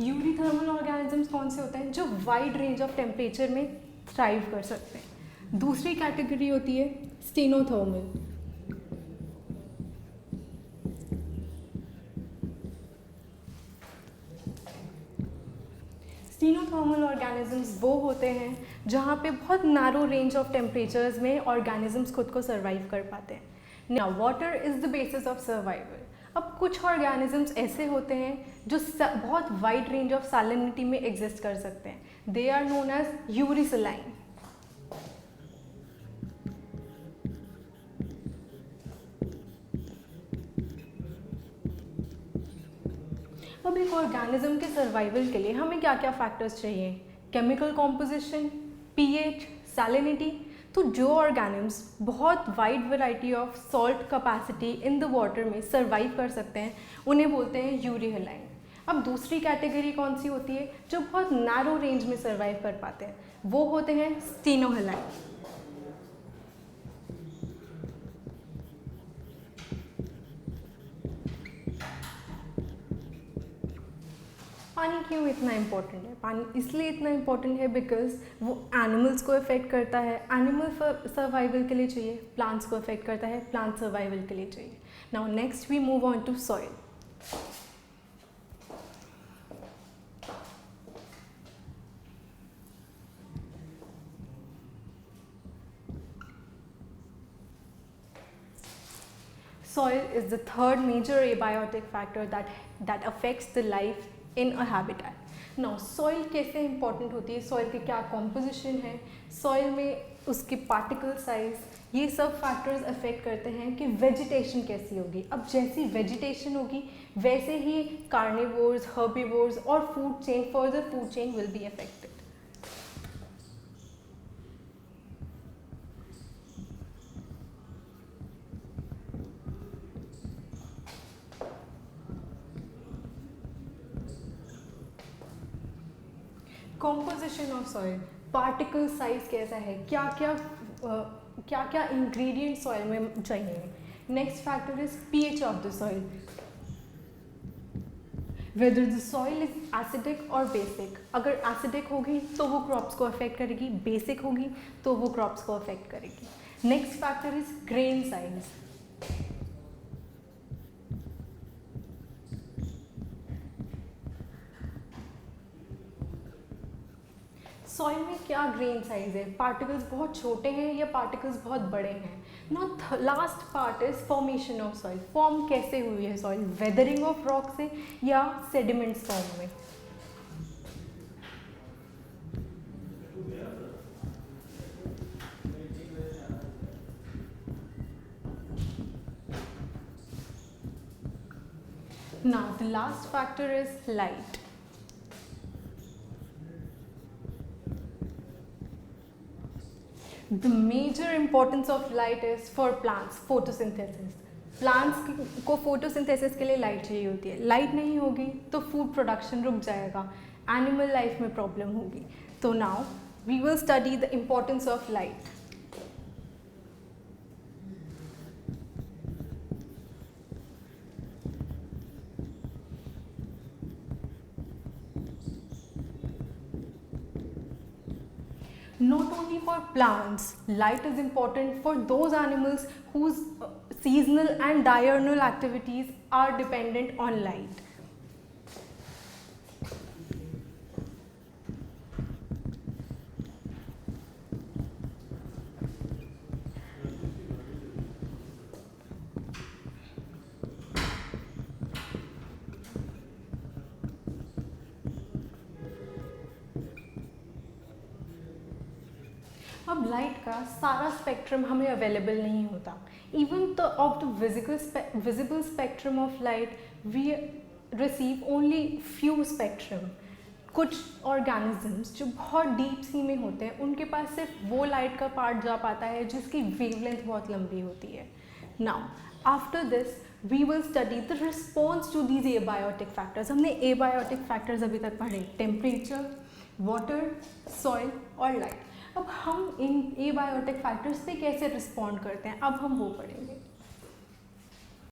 Eurythermal organisms कौन से होते हैं? जो वाइड रेंज ऑफ टेम्परेचर में थ्राइव कर सकते हैं। दूसरी कैटेगरी होती है स्टेनोथर्मल। स्टेनोथर्मल ऑर्गेनिजम्स वो होते हैं जहाँ पे बहुत नैरो रेंज ऑफ टेम्परेचर्स में ऑर्गेनिजम्स खुद को सर्वाइव कर पाते हैं। Now water is the basis of survival. अब कुछ ऑर्गेनिजम्स ऐसे होते हैं जो बहुत वाइड रेंज ऑफ सैलिनिटी में एग्जिस्ट कर सकते हैं। They are known as euryhaline. अब एक ऑर्गेनिज्म के सर्वाइवल के लिए हमें क्या क्या फैक्टर्स चाहिए? Chemical composition, pH, salinity. तो जो ऑर्गेनिम्स बहुत wide variety of salt capacity in the water में सर्वाइव कर सकते हैं उन्हें बोलते हैं यूरिहलाइन। अब दूसरी कैटेगरी कौन सी होती है? जो बहुत नैरो रेंज में सर्वाइव कर पाते हैं, वो होते हैं स्टेनोहलाइन। पानी क्यों इतना इम्पोर्टेंट है? पानी इसलिए इतना इम्पोर्टेंट है बिकॉज वो एनिमल्स को अफेक्ट करता है, एनिमल सर्वाइवल के लिए चाहिए। प्लांट्स को अफेक्ट करता है, प्लांट सर्वाइवल के लिए चाहिए। Now next we move on to soil. Soil is the third major abiotic factor that affects the life in a habitat. Now, soil कैसे important होती है? soil की क्या composition है? soil में उसकी particle size, ये सब factors affect करते हैं कि vegetation कैसी होगी। अब जैसी vegetation होगी वैसे ही carnivores, herbivores और further food chain will be affected. Composition of soil, particle size कैसा है, क्या क्या इंग्रेडिएंट सॉइल में चाहिए। Next factor is pH of the soil, whether the soil is acidic और बेसिक। अगर एसिडिक होगी तो वो क्रॉप्स को अफेक्ट करेगी, बेसिक होगी तो वो क्रॉप्स को अफेक्ट करेगी। Next factor is grain size. Soil में क्या ग्रेन साइज है, पार्टिकल्स बहुत छोटे हैं या पार्टिकल्स बहुत बड़े हैं। Now last part is formation of soil. Form कैसे हुई है सॉइल? वेदरिंग ऑफ रॉक से या सेडिमेंट्स फॉर्म में। Now the last factor is light. The major importance of light is for plants, photosynthesis. Plants को फोटोसिंथेसिस के लिए light चाहिए होती है। लाइट नहीं होगी तो फूड प्रोडक्शन रुक जाएगा, एनिमल लाइफ में प्रॉब्लम होगी। तो now we will study the importance of light. Not only for plants, light is important for those animals whose seasonal and diurnal activities are dependent on light. अब light का सारा spectrum हमें available नहीं होता। Even the of the visible spectrum of light we receive only few spectrum. कुछ organisms जो बहुत deep sea में होते हैं उनके पास सिर्फ वो लाइट का पार्ट जा पाता है जिसकी वेवलेंथ बहुत लंबी होती है। Now after this we will study the response to these abiotic factors. हमने एबायोटिक फैक्टर्स अभी तक पढ़े, टेम्परेचर, वाटर, सॉइल और लाइट। अब हम इन एबायोटिक फैक्टर्स पे कैसे रिस्पॉन्ड करते हैं अब हम वो पढ़ेंगे।